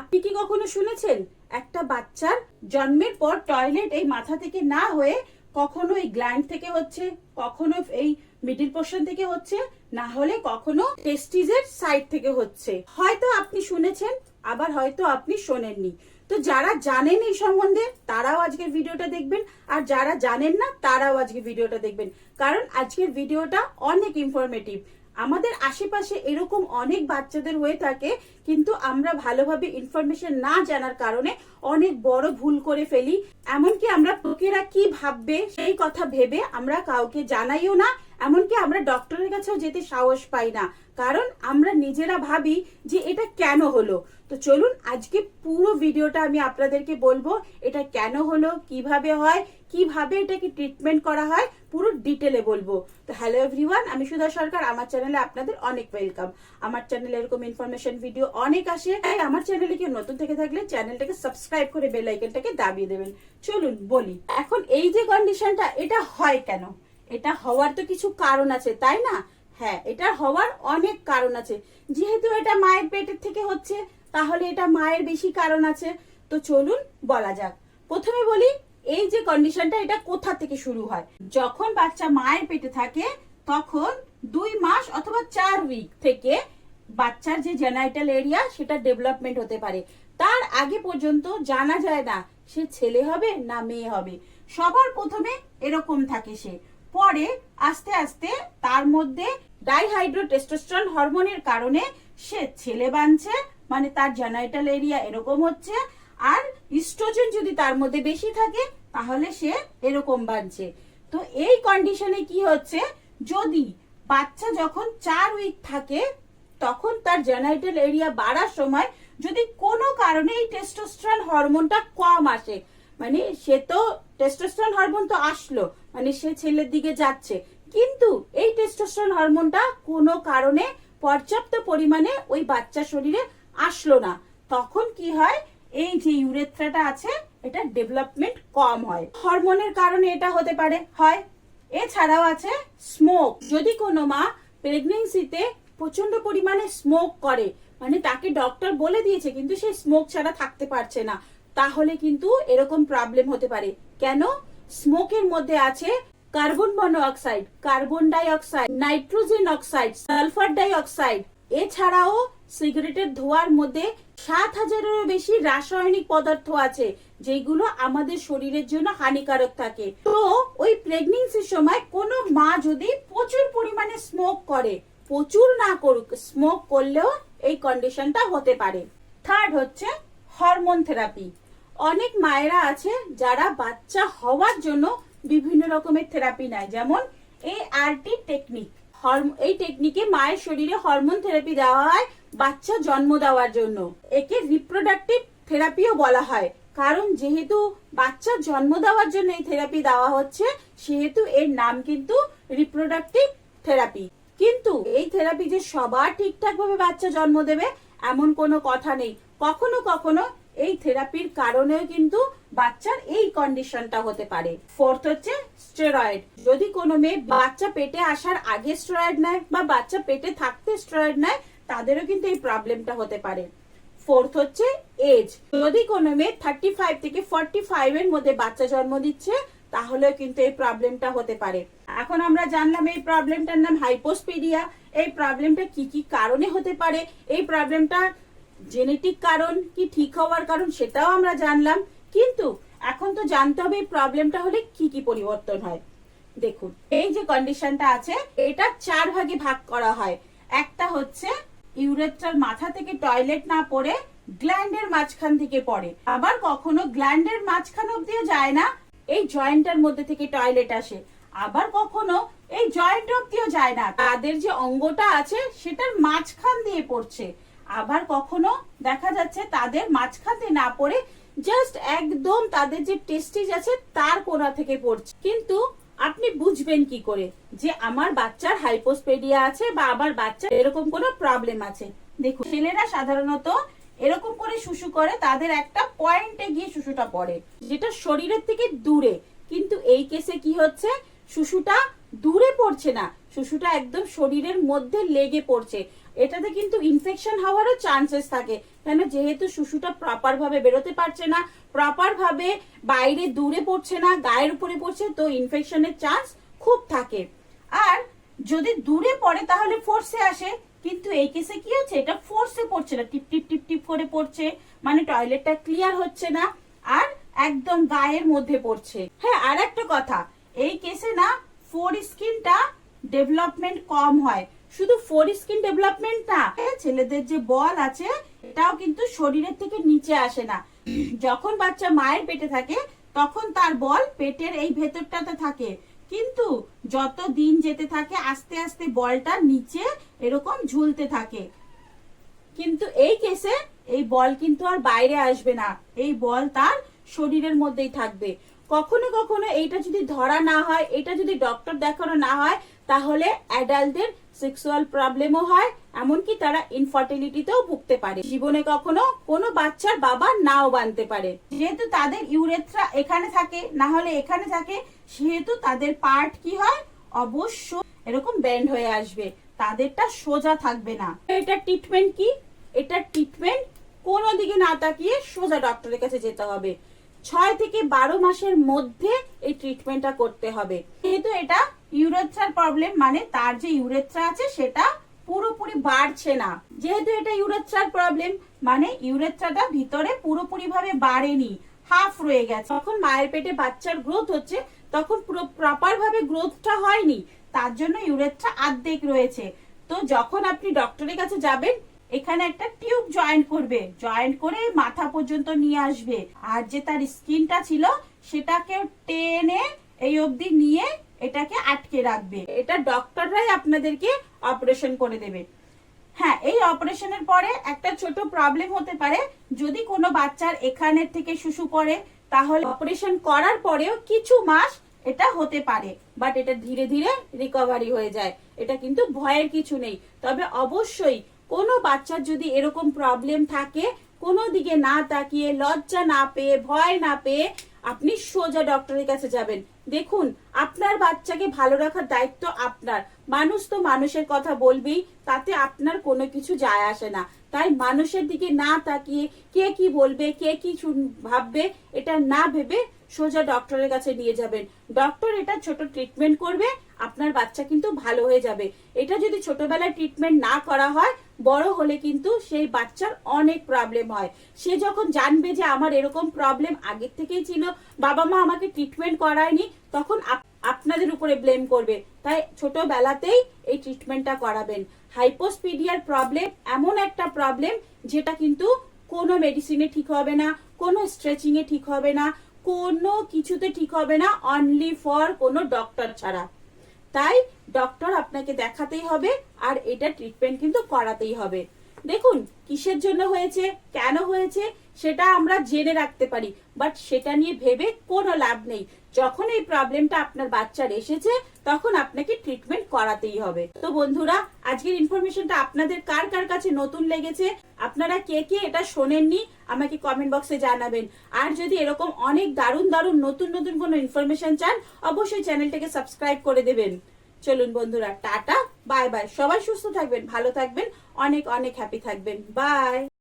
আপনি কি কখনো শুনেছেন একটা বাচ্চার জন্মের পর টয়লেট এই মাথা থেকে না হয়ে কখনো এই গ্ল্যান্ড থেকে হচ্ছে, কখনো এই মিডল পোর্শন থেকে হচ্ছে, না হলে কখনো টেস্টিসের সাইড থেকে হচ্ছে? হয়তো আপনি শুনেছেন, আবার হয়তো আপনি শোনেননি। তো যারা জানেন এই সম্বন্ধে তারাও আজকের ভিডিওটা দেখবেন, আর যারা জানেন না তারাও আজকে ভিডিওটা দেখবেন, কারণ আজকের ভিডিওটা অনেক ইনফরমেটিভ। আমাদের আশেপাশে এরকম অনেক বাচ্চাদের হয়ে থাকে, কিন্তু আমরা ভালোভাবে ইনফরমেশন না জানার কারণে অনেক বড় ভুল করে ফেলি। এমনকি আমরা লোকেরা কি ভাববে সেই কথা ভেবে আমরা কাউকে জানাইও না, এমনকি আমরা ডক্টরের কাছেও যেতে সাহস পাই না, কারণ আমরা নিজেরা ভাবি যে এটা কেন হলো। তো চলুন আজকে পুরো ভিডিওটা আমি আপনাদেরকে বলবো এটা কেন হলো, কিভাবে হয়, কিভাবে এটাকে ট্রিটমেন্ট করা হয়, পুরো ডিটেলে বলবো। তো হ্যালো এভরিওয়ান, আমি সুধা সরকার। আমার চ্যানেলে আপনাদের অনেক ওয়েলকাম। আমার চ্যানেলে এরকম ইনফরমেশন ভিডিও অনেক আসে, তাই আমার চ্যানেলে কেউ নতুন থেকে থাকলে চ্যানেলটাকে সাবস্ক্রাইব করে বেল আইকনটাকে দাবিয়ে দেবেন। চলুন বলি, এখন এই যে কন্ডিশনটা, এটা হয় কেন? এটা হওয়ার তো কিছু কারণ আছে, তাই না? হ্যাঁ, এটা হওয়ার অনেক কারণ আছে। যেহেতু এটা মায়ের পেটের থেকে হচ্ছে, তাহলে এটা মায়ের বেশি কারণ আছে। তো চলুন বলা যাক। প্রথমে বলি, এই যে কন্ডিশনটা এটা কোথা থেকে শুরু হয়? যখন বাচ্চা মায়ের পেটে থাকে তখন 2 মাস অথবা 4 উইক থেকে বাচ্চার যে জেনাইটাল এরিয়া সেটা ডেভেলপমেন্ট হতে পারে। তার আগে পর্যন্ত জানা যায় না সে ছেলে হবে না মেয়ে হবে। সবার প্রথমে এরকম থাকে সে, পরে আস্তে আস্তে তার মধ্যে ডাইহাইড্রোটেস্টোস্টেরন হরমোনের কারণে সে ছেলে বানছে, মানে তার জেনাইটাল এরিয়া এরকম হচ্ছে। আর ইস্ট্রোজেন যদি তার মধ্যে বেশি থাকে তাহলে সে এরকম বানছে। তো এই কন্ডিশনে কি হচ্ছে, যদি বাচ্চা যখন 4 উইক থাকে তখন তার জেনাইটাল এরিয়া বাড়ার সময় যদি কোনো কারণে এই টেস্টোস্টেরন হরমোনটা কম আসে, মানে সে তো টেস্টোস্টেরন হরমোন তো আসলো, মানে সে ছেলের দিকে যাচ্ছে, কিন্তু এই টেস্টোস্টেরন হরমোনটা কোনো কারণে পর্যাপ্ত পরিমাণে ওই বাচ্চার শরীরে আসলো না, তখন কি হয়, এই যে ইউরেথ্রাটা আছে এটা ডেভেলপমেন্ট কম হয়। হরমোনের কারণে এটা হতে পারে, হয়। এছাড়াও আছে স্মোক। যদি কোনো মা প্রেগনেন্সিতে প্রচন্ড পরিমাণে স্মোক করে, মানে তাকে ডক্টর বলে দিয়েছে কিন্তু সে স্মোক ছাড়া থাকতে পারছে না, তাহলে কিন্তু এরকম প্রবলেম হতে পারে। কেন? স্মোকের মধ্যে আছে carbon monoxide, carbon die oxide, nitrogen oxide, sulphur die oxide. এছাড়াও সিগারেটের ধোঁয়ার মধ্যে 7,000-এরও বেশি রাসায়নিক পদার্থ আছে যেগুলো আমাদের শরীরের জন্য হানিকারক থাকে। তো ওই প্রেগন্যান্সির সময় কোনো মা যদি প্রচুর পরিমাণে স্মোক করে, প্রচুর না করুক, স্মোক করলেও এই কন্ডিশনটা হতে পারে। থার্ড হচ্ছে হরমোন থেরাপি। অনেক মায়েরা আছে যারা বাচ্চা হওয়ার জন্য বিভিন্ন রকমের থেরাপি নেয়, যেমন ART টেকনিক। এই টেকনিকে মায়ের শরীরে হরমোন থেরাপি দেওয়া হয় বাচ্চা জন্ম দেওয়ার জন্য। একে রিপ্রোডাক্টিভ থেরাপিও বলা হয়, কারণ যেহেতু বাচ্চা জন্ম দেওয়ার জন্য এই থেরাপি দেওয়া হচ্ছে, সেহেতু এর নাম কিন্তু রিপ্রোডাক্টিভ থেরাপি। কিন্তু এই থেরাপি যে সবার ঠিকঠাক ভাবে বাচ্চা জন্ম দেবে এমন কোনো কথা নেই। কখনো কখনো এই থেরাপির কারণেও কিন্তু বাচ্চার এই কন্ডিশনটা হতে পারে। ফোর্থ হচ্ছে স্টেরয়েড। যদি কোনো মেয়ে বাচ্চা পেটে আসার আগে স্টেরয়েড নেয় বা বাচ্চা পেটে থাকতে স্টেরয়েড নেয়, তাদেরও কিন্তু এই প্রবলেমটা হতে পারে। ফোর্থ হচ্ছে এজ। যদি কোনো মেয়ে 35 থেকে 45 এর মধ্যে বাচ্চা জন্ম দিচ্ছে, তাহলেও কিন্তু এই প্রবলেমটা হতে পারে। এখন আমরা জানলাম এই প্রবলেমটার নাম হাইপোস্পিডিয়া। এই প্রবলেমটা কি কি কারণে হতে পারে, এই প্রবলেমটা জেনেটিক কারণ কি ঠিক হওয়ার কারণ সেটাও আমরা জানলাম, কিন্তু এখন তো জানতে হবে এই প্রবলেমটা হলে কি কি পরিবর্তন হয়। দেখুন, এই যে কন্ডিশনটা আছে এটা 4 ভাগে ভাগ করা হয়। একটা হচ্ছে ইউরেথ্রার মাথা থেকে টয়লেট না পড়ে গ্ল্যান্ডের মাঝখান থেকে পড়ে, আবার কখনো গ্ল্যান্ডের মাঝখান অব্দিও যায় না, এই জয়েন্টের মধ্যে থেকে টয়লেট আসে, আবার কখনো এই জয়েন্ট অব্দিও যায় না, তাদের যে অঙ্গটা আছে সেটার মাঝখান দিয়ে পড়ছে, আবার কখনো দেখা যাচ্ছে তাদের মাঝখান দিয়ে না পড়ে জাস্ট একদম তাদের যে টেস্টিস আছে তার কোণা থেকে পড়ছে। কিন্তু আপনি বুঝবেন কি করে যে আমার বাচ্চার হাইপোস্পেডিয়া আছে বা আমার বাচ্চার এরকম কোনো প্রবলেম আছে? দেখুন, ছেলেরা সাধারণত এরকম করে শুশু করে, তাদের একটা পয়েন্টে গিয়ে শুশুটা পড়ে যেটা শরীরের থেকে দূরে, কিন্তু এই কেসে কি হচ্ছে, শুশুটা দূরে পড়ছে না, শুশুটা একদম শরীরের মধ্যে লেগে পড়ছে। এটাতে কিন্তু ইনফেকশন হওয়ারও চান্সেস থাকে, কেন যেহেতু শিশুটা প্রপার ভাবে বেরোতে পারছে না, প্রপার ভাবে বাইরে দূরে পড়ছে না, গায়ের উপরে পড়ছে, তো ইনফেকশনের চান্স খুব থাকে। আর যদি দূরে পড়ে তাহলে ফোর্সে আসে, কিন্তু এই কেসে কি হচ্ছে, এটা ফোর্সে পড়ছে না, টিপ টিপ টিপ টিপ করে পড়ছে, মানে টয়লেটটা ক্লিয়ার হচ্ছে না আর একদম গায়ের মধ্যে পড়ছে। হ্যাঁ, আর একটা কথা, এই কেসে না ফোর স্কিনটা ডেভেলপমেন্ট কম হয়। শুধু ফোর স্কিন ডেভেলপমেন্ট না, ছেলেদের যে বল আছে এটাও কিন্তু শরীরের থেকে নিচে আসে না। যখন বাচ্চা মায়ের পেটে থাকে তখন তার বল পেটের এই ভেতরটাতে থাকে, কিন্তু যত দিন যেতে থাকে আস্তে আস্তে বলটা নিচে এরকম ঝুলতে থাকে। কিন্তু এই কেসে এই বল কিন্তু আর বাইরে আসবে না, এই বল তার শরীরের মধ্যেই থাকবে। কখনো কখনো এইটা যদি ধরা না হয়, এটা যদি ডক্টর দেখানো না হয়, তাহলে অ্যাডাল্টদের সেক্সুয়াল প্রবলেমও হয়, এমনকি তারা ইনফার্টিলিটিতেও ভুগতে পারে। জীবনে কখনো কোনো বাচ্চার বাবা নাও বানতে পারে। যেহেতু তাদের ইউরেথ্রা এখানে থাকে, না হলে এখানে থাকে, সেহেতু তাদের পার্ট কি হয়, অবশ্য এরকম ব্যান্ড হয়ে আসবে, তাদেরটা সোজা থাকবে না। এটা ট্রিটমেন্ট কি? এটা ট্রিটমেন্ট কোনো দিকে না তাকিয়ে সোজা ডক্টরের কাছে যেতে হবে। 6 থেকে 12 মাসের মধ্যে এই ট্রিটমেন্টটা করতে হবে। যেহেতু এটা ইউরেথ্রার প্রবলেম, মানে তার যে ইউরেথ্রা আছে সেটা পুরোপুরি বাড়ছে না। যেহেতু এটা ইউরেথ্রার প্রবলেম, মানে ইউরেথ্রাটা ভিতরে পুরোপুরি ভাবে বাড়েনি, হাফ রয়ে গেছে। যখন মায়ের পেটে বাচ্চার গ্রোথ হচ্ছে তখন পুরো প্রপার ভাবে গ্রোথটা হয়নি, তার জন্য ইউরেথ্রা অর্ধেক রয়েছে। তো যখন আপনি ডক্টরের কাছে যাবেন, এখানে একটা টিউব জয়েন্ট করবে, জয়েন্ট করে মাথা পর্যন্ত নিয়ে আসবে, আর যে তার স্কিনটা ছিল সেটাকে টেনে এই অবধি নিয়ে এটাকে আটকে রাখবে। এটা ডক্টররাই আপনাদেরকে অপারেশন করে দেবে। হ্যাঁ, এই অপারেশনের পরে একটা ছোট প্রবলেম হতে পারে, যদি কোনো বাচ্চার এখানের থেকে শিশু পড়ে তাহলে অপারেশন করার পরেও কিছু মাস এটা হতে পারে, বাট এটা ধীরে ধীরে রিকভারি হয়ে যায়, এটা কিন্তু ভয়ের কিছু নেই। তবে অবশ্যই কোনো বাচ্চার যদি এরকম প্রবলেম থাকে, কোনো দিকে না তাকিয়ে, লজ্জা না পেয়ে, ভয় না পেয়ে আপনি সোজা ডক্টরের কাছে যাবেন। দেখুন, আপনার বাচ্চাকে ভালো রাখার দায়িত্ব আপনার। মানুষ তো মানুষের কথা বলবেই, তাতে আপনার কোনো কিছু যায় আসে না। তাই মানুষের দিকে না তাকিয়ে, কে কি বলবে, কে কি ভাববে, এটা না ভেবে সোজা ডক্টরের কাছে নিয়ে যাবেন। ডক্টর এটা ছোট ট্রিটমেন্ট করবে, আপনার বাচ্চা কিন্তু ভালো হয়ে যাবে। এটা যদি ছোটবেলায় ট্রিটমেন্ট না করা হয়, বড় হলে কিন্তু সেই বাচ্চার অনেক প্রবলেম হয়। সে যখন জানবে যে আমার এরকম প্রবলেম আগের থেকেই ছিল, বাবা মা আমাকে ট্রিটমেন্ট করায়নি, তখন আপনাদের উপরে ব্লেম করবে। তাই ছোটবেলাতেই এই ট্রিটমেন্টটা করাবেন। হাইপোস্পিডিয়ার প্রবলেম এমন একটা প্রবলেম যেটা কিন্তু কোনো মেডিসিনে ঠিক হবে না, কোনো স্ট্রেচিং এ ঠিক হবে না, কোনো কিছুতে ঠিক হবে না, অনলি ফর কোনো ডক্টর ছাড়া। তাই ডক্টর আপনাকে দেখাতেই হবে, আর এটা ট্রিটমেন্ট কিন্তু করাতেই হবে। দেখুন, কিসের জন্য হয়েছে, কেন হয়েছে সেটা আমরা জেনে রাখতে পারি, বাট সেটা নিয়ে ভেবে কোনো লাভ নেই। যখন এই প্রবলেমটা আপনার বাচ্চার এসেছে তখন আপনাকে ট্রিটমেন্ট করাতেই হবে। তো বন্ধুরা, আজকের ইনফরমেশনটা আপনাদের কার কার কাছে নতুন লেগেছে, আপনারা কে কে এটা শোনেননি আমাকে কমেন্ট বক্সে জানাবেন। আর যদি এরকম অনেক দারুণ দারুণ নতুন নতুন কোনো ইনফরমেশন চান, অবশ্যই চ্যানেলটাকে সাবস্ক্রাইব করে দেবেন। চলুন বন্ধুরা, টাটা, বাই বাই। সবাই সুস্থ থাকবেন, ভালো থাকবেন, অনেক অনেক হ্যাপি থাকবেন। বাই।